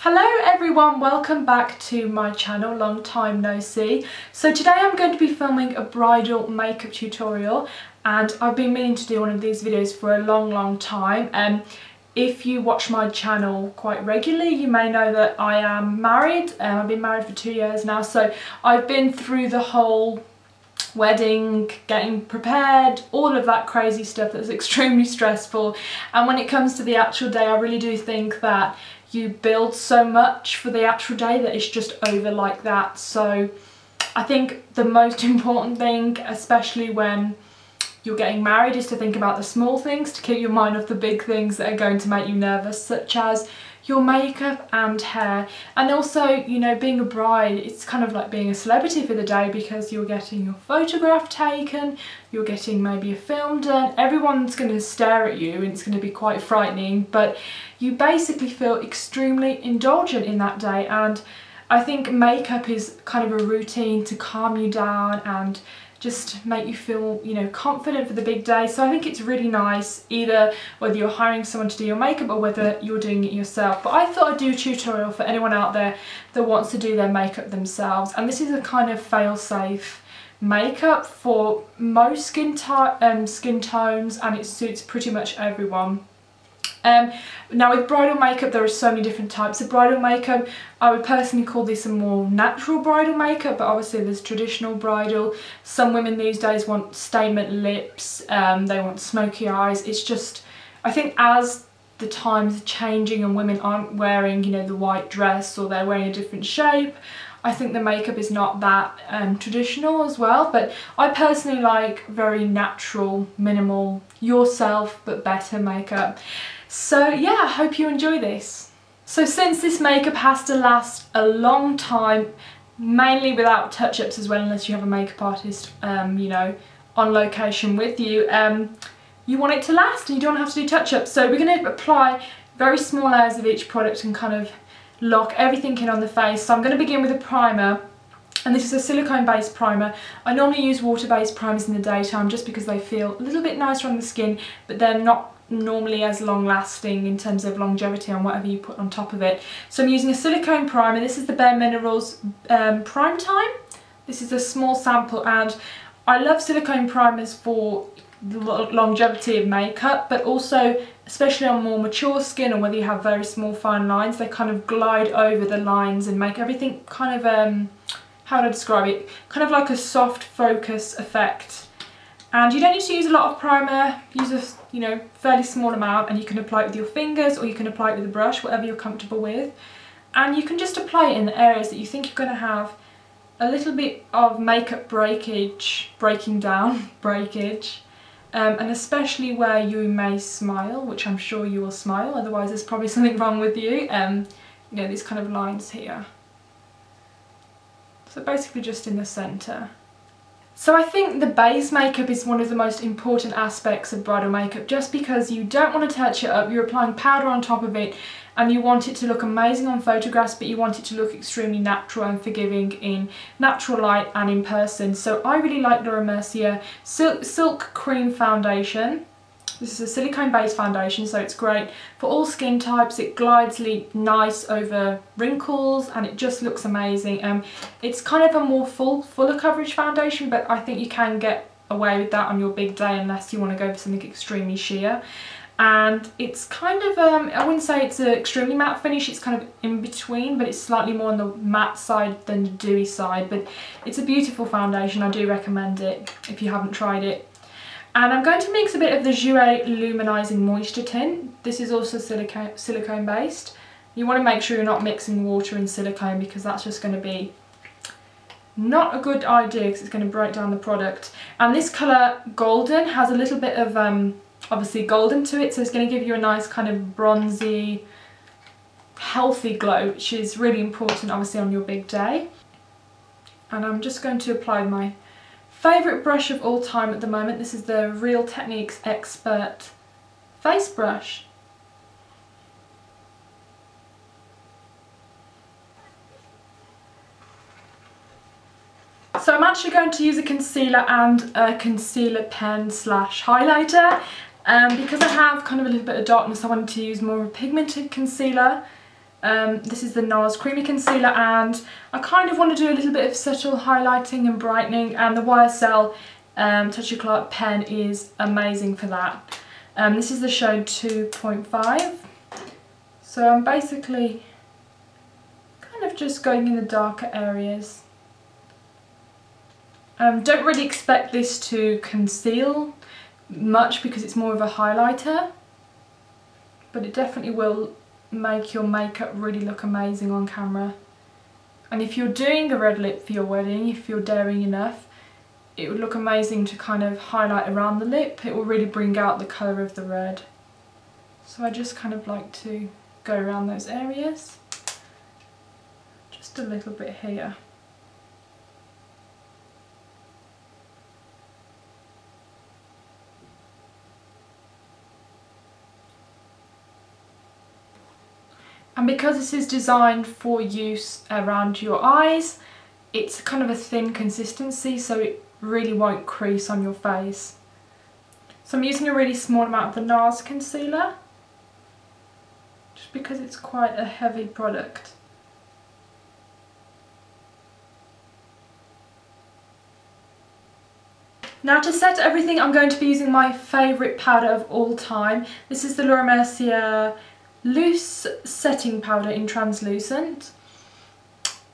Hello everyone, welcome back to my channel, long time no see. So today I'm going to be filming a bridal makeup tutorial and I've been meaning to do one of these videos for a long time. If you watch my channel quite regularly, you may know that I am married. I've been married for 2 years now, so I've been through the whole wedding, getting prepared, all of that crazy stuff that's extremely stressful. And when it comes to the actual day, I really do think that you build so much for the actual day that it's just over like that. So I think the most important thing, especially when you're getting married, is to think about the small things, to keep your mind off the big things that are going to make you nervous, such as your makeup and hair. And also, you know, being a bride, it's kind of like being a celebrity for the day because you're getting your photograph taken, you're getting maybe a film done, everyone's going to stare at you and it's going to be quite frightening, but you basically feel extremely indulgent in that day. And I think makeup is kind of a routine to calm you down and just make you feel, you know, confident for the big day. So I think it's really nice, either whether you're hiring someone to do your makeup or whether you're doing it yourself. But I thought I'd do a tutorial for anyone out there that wants to do their makeup themselves. And this is a kind of fail-safe makeup for most skin tones, and it suits pretty much everyone. Now with bridal makeup, there are so many different types of bridal makeup. I would personally call this a more natural bridal makeup, but obviously there's traditional bridal. Some women these days want statement lips, they want smoky eyes. It's just, I think as the times are changing and women aren't wearing, you know, the white dress, or they're wearing a different shape, I think the makeup is not that traditional as well. But I personally like very natural, minimal, yourself but better makeup. So yeah, I hope you enjoy this. So since this makeup has to last a long time, mainly without touch-ups as well, unless you have a makeup artist, you know, on location with you, you want it to last and you don't have to do touch-ups. So we're going to apply very small layers of each product and kind of lock everything in on the face. So I'm going to begin with a primer, and this is a silicone based primer. I normally use water based primers in the daytime just because they feel a little bit nicer on the skin, but they're not normally as long lasting in terms of longevity on whatever you put on top of it. So I'm using a silicone primer. This is the Bare Minerals Prime Time. This is a small sample, and I love silicone primers for the longevity of makeup, but also especially on more mature skin, or whether you have very small fine lines, they kind of glide over the lines and make everything kind of, how would I describe it, kind of like a soft focus effect. And you don't need to use a lot of primer, use a, you know, fairly small amount, and you can apply it with your fingers or you can apply it with a brush, whatever you're comfortable with. And you can just apply it in the areas that you think you're going to have a little bit of makeup breakage, and especially where you may smile, which I'm sure you will smile, otherwise there's probably something wrong with you. You know, these kind of lines here. So basically just in the centre. So I think the base makeup is one of the most important aspects of bridal makeup, just because you don't want to touch it up, you're applying powder on top of it, and you want it to look amazing on photographs, but you want it to look extremely natural and forgiving in natural light and in person. So I really like the Mercier Silk Cream Foundation. This is a silicone based foundation, so it's great for all skin types. It glides nice over wrinkles and it just looks amazing. It's kind of a more fuller coverage foundation, but I think you can get away with that on your big day unless you want to go for something extremely sheer. And it's kind of, I wouldn't say it's an extremely matte finish, it's kind of in between, but it's slightly more on the matte side than the dewy side. But it's a beautiful foundation, I do recommend it if you haven't tried it. And I'm going to mix a bit of the Jouer Luminizing Moisture Tint. This is also silicone based. You want to make sure you're not mixing water and silicone, because that's just going to be not a good idea, because it's going to break down the product. And this colour, Golden, has a little bit of obviously golden to it, so it's going to give you a nice kind of bronzy, healthy glow, which is really important obviously on your big day. And I'm just going to apply my favourite brush of all time at the moment. This is the Real Techniques Expert Face Brush. So I'm actually going to use a concealer and a concealer pen slash highlighter. Because I have kind of a little bit of darkness, I wanted to use more of a pigmented concealer. This is the Nars Creamy Concealer, and I kind of want to do a little bit of subtle highlighting and brightening, and the YSL Touche Eclat pen is amazing for that. This is the shade 2.5. So I'm basically kind of just going in the darker areas. Don't really expect this to conceal much because it's more of a highlighter, but it definitely will make your makeup really look amazing on camera. And if you're doing a red lip for your wedding, if you're daring enough, it would look amazing to kind of highlight around the lip. It will really bring out the colour of the red. So I just kind of like to go around those areas. Just a little bit here. And because this is designed for use around your eyes, it's kind of a thin consistency, so it really won't crease on your face. So I'm using a really small amount of the Nars concealer, just because it's quite a heavy product. Now to set everything, I'm going to be using my favourite powder of all time. This is the Mercier Loose Setting Powder in Translucent.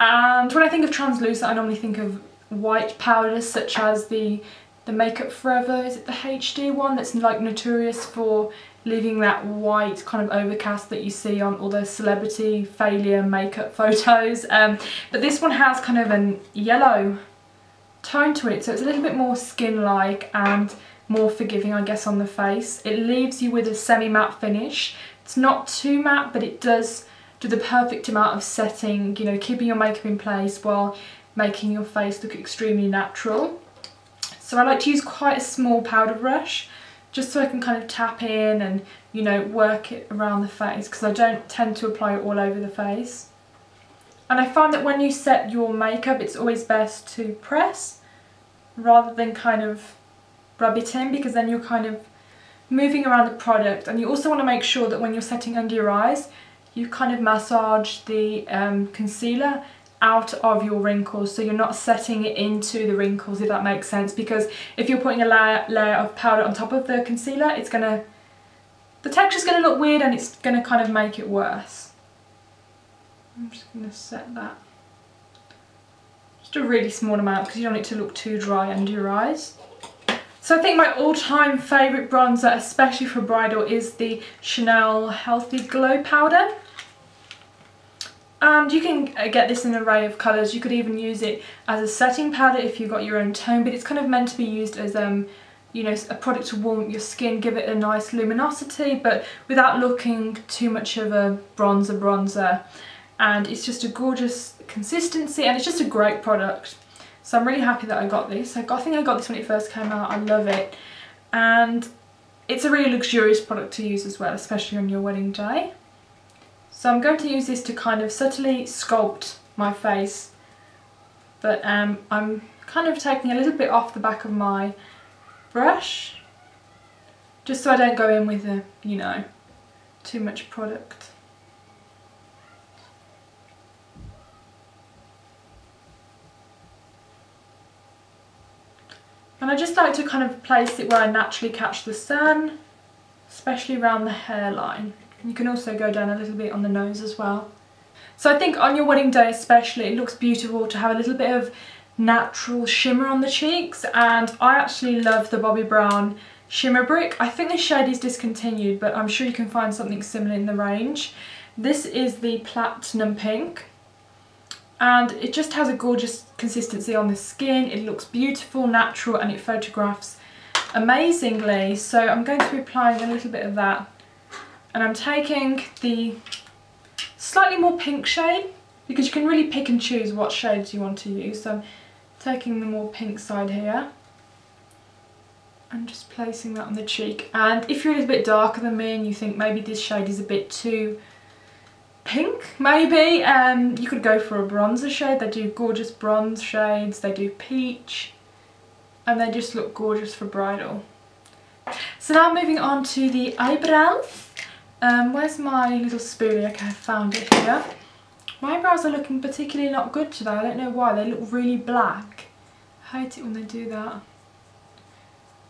And when I think of translucent, I normally think of white powders such as the Makeup Forever, is it the HD one, that's like notorious for leaving that white kind of overcast that you see on all those celebrity failure makeup photos. But this one has kind of a yellow tone to it, so it's a little bit more skin-like and more forgiving, I guess, on the face. It leaves you with a semi-matte finish. It's not too matte, but it does do the perfect amount of setting, you know, keeping your makeup in place while making your face look extremely natural. So I like to use quite a small powder brush, just so I can kind of tap in and, you know, work it around the face, because I don't tend to apply it all over the face. And I find that when you set your makeup, it's always best to press rather than kind of rub it in, because then you're kind of moving around the product. And you also want to make sure that when you're setting under your eyes, you kind of massage the concealer out of your wrinkles, so you're not setting it into the wrinkles, if that makes sense, because if you're putting a layer of powder on top of the concealer, it's gonna, the texture's gonna look weird and it's gonna kind of make it worse. I'm just gonna set that. Just a really small amount because you don't want it to look too dry under your eyes. So I think my all-time favourite bronzer, especially for bridal, is the Chanel Healthy Glow Powder. And you can get this in an array of colours. You could even use it as a setting powder if you've got your own tone, but it's kind of meant to be used as you know, a product to warm up your skin, give it a nice luminosity, but without looking too much of a bronzer. And it's just a gorgeous consistency, and it's just a great product. So I'm really happy that I got this. I think I got this when it first came out. I love it. And it's a really luxurious product to use as well, especially on your wedding day. So I'm going to use this to kind of subtly sculpt my face. But I'm kind of taking a little bit off the back of my brush, just so I don't go in with you know, too much product. And I just like to kind of place it where I naturally catch the sun, especially around the hairline. You can also go down a little bit on the nose as well. So I think on your wedding day especially, it looks beautiful to have a little bit of natural shimmer on the cheeks. And I actually love the Bobbi Brown Shimmer Brick. I think this shade is discontinued, but I'm sure you can find something similar in the range. This is the Platinum Pink. And it just has a gorgeous consistency on the skin. It looks beautiful, natural, and it photographs amazingly. So I'm going to be applying a little bit of that. And I'm taking the slightly more pink shade, because you can really pick and choose what shades you want to use. So I'm taking the more pink side here and just placing that on the cheek. And if you're a little bit darker than me and you think maybe this shade is a bit too pink, maybe you could go for a bronzer shade. They do gorgeous bronze shades, they do peach, and they just look gorgeous for bridal. So now moving on to the eyebrows. Where's my little spoolie? Okay, I found it here. My eyebrows are looking particularly not good today. I don't know why. They look really black. I hate it when they do that.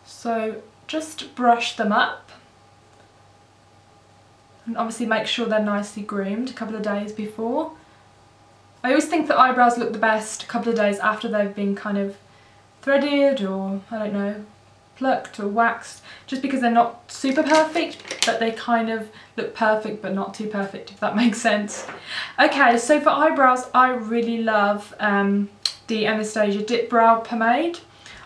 So just brush them up. And obviously make sure they're nicely groomed a couple of days before. I always think that eyebrows look the best a couple of days after they've been kind of threaded or, I don't know, plucked or waxed, just because they're not super perfect, but they kind of look perfect but not too perfect, if that makes sense. Okay, so for eyebrows I really love the Anastasia Dip Brow Pomade.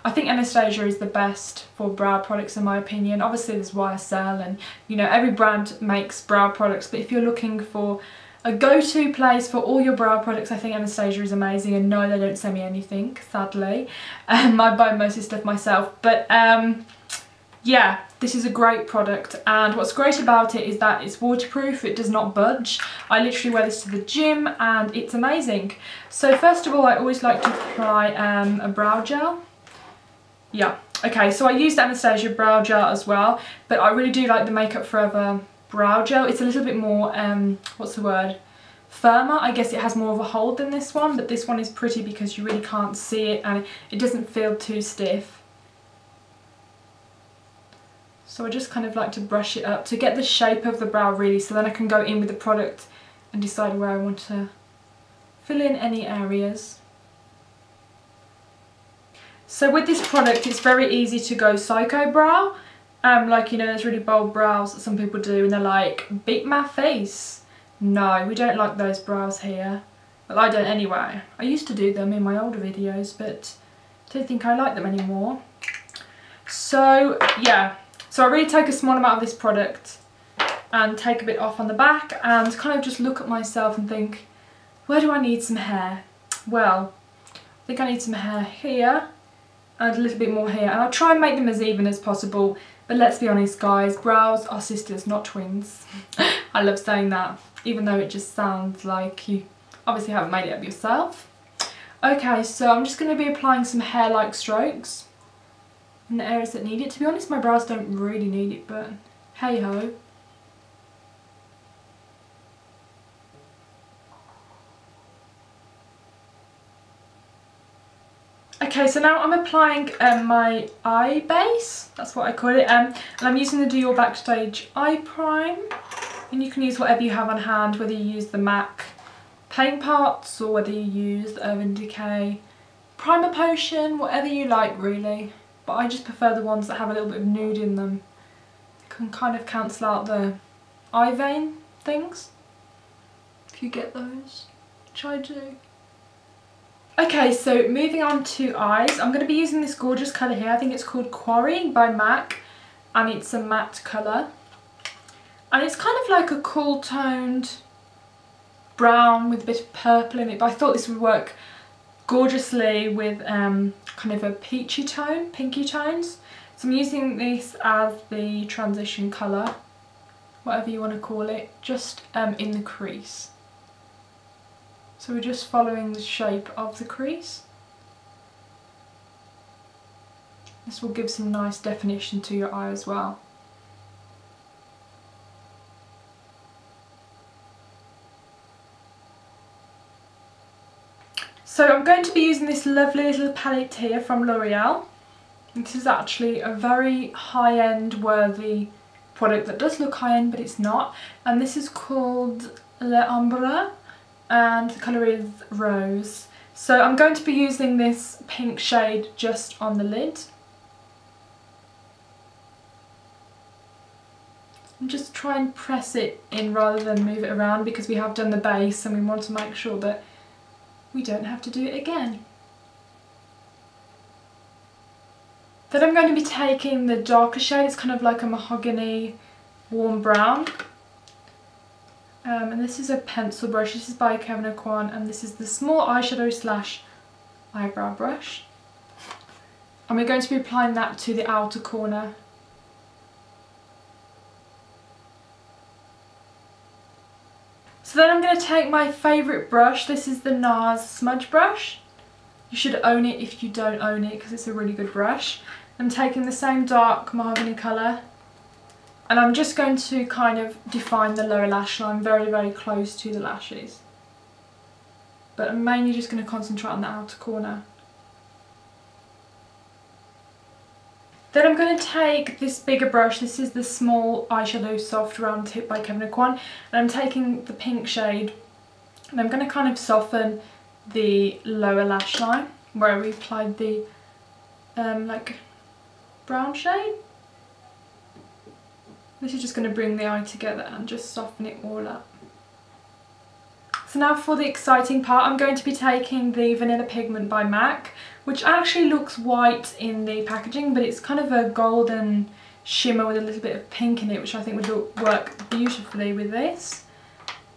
I think Anastasia is the best for brow products in my opinion. Obviously there's YSL and you know every brand makes brow products, but if you're looking for a go-to place for all your brow products, I think Anastasia is amazing. And no, they don't send me anything, sadly. I buy most of stuff myself. But yeah, this is a great product. And what's great about it is that it's waterproof, it does not budge. I literally wear this to the gym and it's amazing. So first of all, I always like to apply a brow gel. Yeah, okay, so I used Anastasia brow gel as well, but I really do like the Makeup Forever brow gel. It's a little bit more, what's the word, firmer. I guess it has more of a hold than this one, but this one is pretty because you really can't see it and it doesn't feel too stiff. So I just kind of like to brush it up to get the shape of the brow really, so then I can go in with the product and decide where I want to fill in any areas. So with this product it's very easy to go psycho brow. Like, you know, there's really bold brows that some people do and they're like, beat my face. No, we don't like those brows here. Well, I don't anyway. I used to do them in my older videos, but I don't think I like them anymore. So, yeah. So I really take a small amount of this product and take a bit off on the back and kind of just look at myself and think, where do I need some hair? Well, I think I need some hair here and a little bit more here. And I'll try and make them as even as possible. But let's be honest guys, brows are sisters, not twins. I love saying that, even though it just sounds like you obviously haven't made it up yourself. Okay, so I'm just going to be applying some hair-like strokes in the areas that need it. To be honest, my brows don't really need it, but hey-ho. Okay, so now I'm applying my eye base, that's what I call it, and I'm using the Dior Backstage Eye Prime, and you can use whatever you have on hand, whether you use the MAC paint pots or whether you use the Urban Decay Primer Potion, whatever you like really, but I just prefer the ones that have a little bit of nude in them. They can kind of cancel out the eye vein things, if you get those, which I do. Okay, so moving on to eyes, I'm going to be using this gorgeous colour here. I think it's called Quarry by MAC, and it's a matte colour. And it's kind of like a cool toned brown with a bit of purple in it, but I thought this would work gorgeously with kind of a peachy tone, pinky tones. So I'm using this as the transition colour, whatever you want to call it, just in the crease. So we're just following the shape of the crease. This will give some nice definition to your eye as well. So I'm going to be using this lovely little palette here from L'Oreal. This is actually a very high-end worthy product that does look high-end but it's not. And this is called L'Ombre, and the colour is Rose. So I'm going to be using this pink shade just on the lid. And just try and press it in rather than move it around, because we have done the base and we want to make sure that we don't have to do it again. Then I'm going to be taking the darker shade, it's kind of like a mahogany warm brown. And this is a pencil brush, this is by Kevin Aucoin, and this is the small eyeshadow slash eyebrow brush. And we're going to be applying that to the outer corner. So then I'm going to take my favourite brush, this is the Nars smudge brush. You should own it if you don't own it, because it's a really good brush. I'm taking the same dark mahogany colour And I'm just going to kind of define the lower lash line very, very close to the lashes. But I'm mainly just going to concentrate on the outer corner. Then I'm going to take this bigger brush. This is the small eyeshadow soft round tip by Kevyn Aucoin. And I'm taking the pink shade and I'm going to kind of soften the lower lash line where we applied the like brown shade. This is just going to bring the eye together and just soften it all up. So now for the exciting part, I'm going to be taking the Vanilla Pigment by MAC, which actually looks white in the packaging, but it's kind of a golden shimmer with a little bit of pink in it, which I think would work beautifully with this.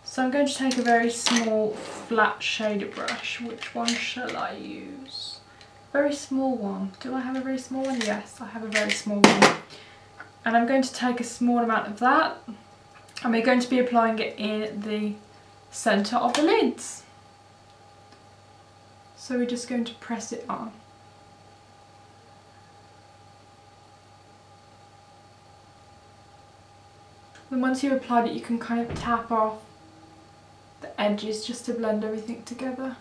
So I'm going to take a very small flat shader brush. Which one shall I use? Very small one. Do I have a very small one? Yes, I have a very small one. And I'm going to take a small amount of that, and we're going to be applying it in the centre of the lids. So we're just going to press it on. And once you've applied it, you can kind of tap off the edges just to blend everything together.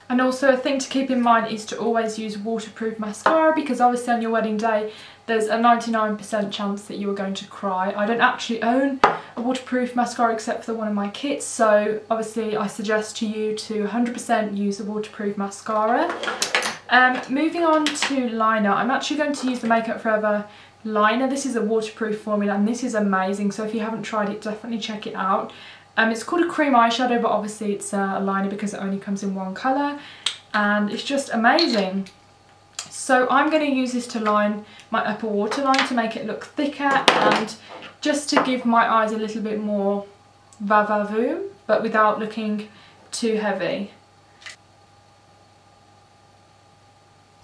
And also a thing to keep in mind is to always use waterproof mascara, because obviously on your wedding day there's a 99% chance that you are going to cry. I don't actually own a waterproof mascara except for one of my kits, so obviously I suggest to you to 100% use a waterproof mascara. Moving on to liner, I'm actually going to use the Makeup Forever liner. This is a waterproof formula and this is amazing, so if you haven't tried it, definitely check it out. It's called a cream eyeshadow, but obviously it's a liner because it only comes in one colour, and it's just amazing. So I'm going to use this to line my upper waterline to make it look thicker and just to give my eyes a little bit more va-va-voom, but without looking too heavy.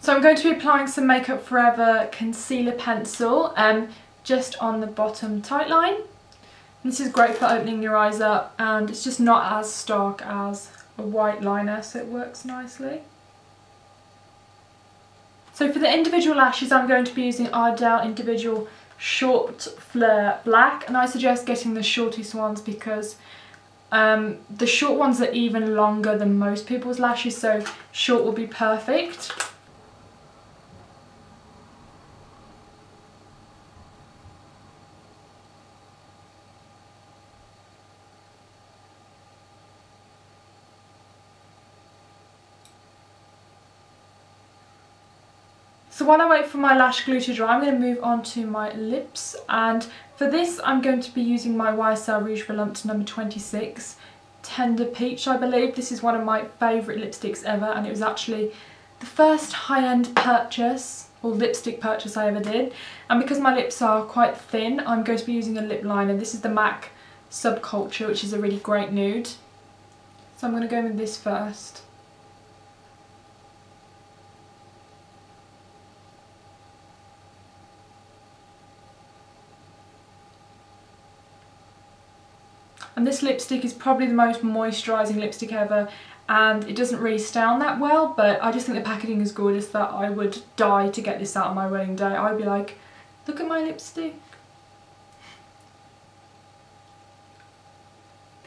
So I'm going to be applying some Makeup Forever concealer pencil just on the bottom tight line. This is great for opening your eyes up, and it's just not as stark as a white liner, so it works nicely. So for the individual lashes, I'm going to be using Ardell Individual Short Flare Black, and I suggest getting the shortest ones because the short ones are even longer than most people's lashes, so short will be perfect. So while I wait for my lash glue to dry, I'm going to move on to my lips, and for this I'm going to be using my YSL Rouge Volupte number 26 Tender Peach, I believe. This is one of my favourite lipsticks ever, and it was actually the first high-end purchase or lipstick purchase I ever did. And because my lips are quite thin, I'm going to be using a lip liner. This is the MAC Subculture, which is a really great nude. So I'm going to go in with this first. And this lipstick is probably the most moisturising lipstick ever, and it doesn't really stay on that well, but I just think the packaging is gorgeous that I would die to get this out on my wedding day. I'd be like, look at my lipstick.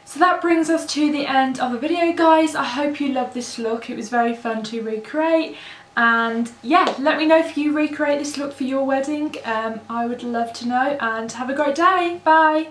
So that brings us to the end of the video, guys. I hope you loved this look. It was very fun to recreate, and yeah, let me know if you recreate this look for your wedding. I would love to know, and have a great day. Bye.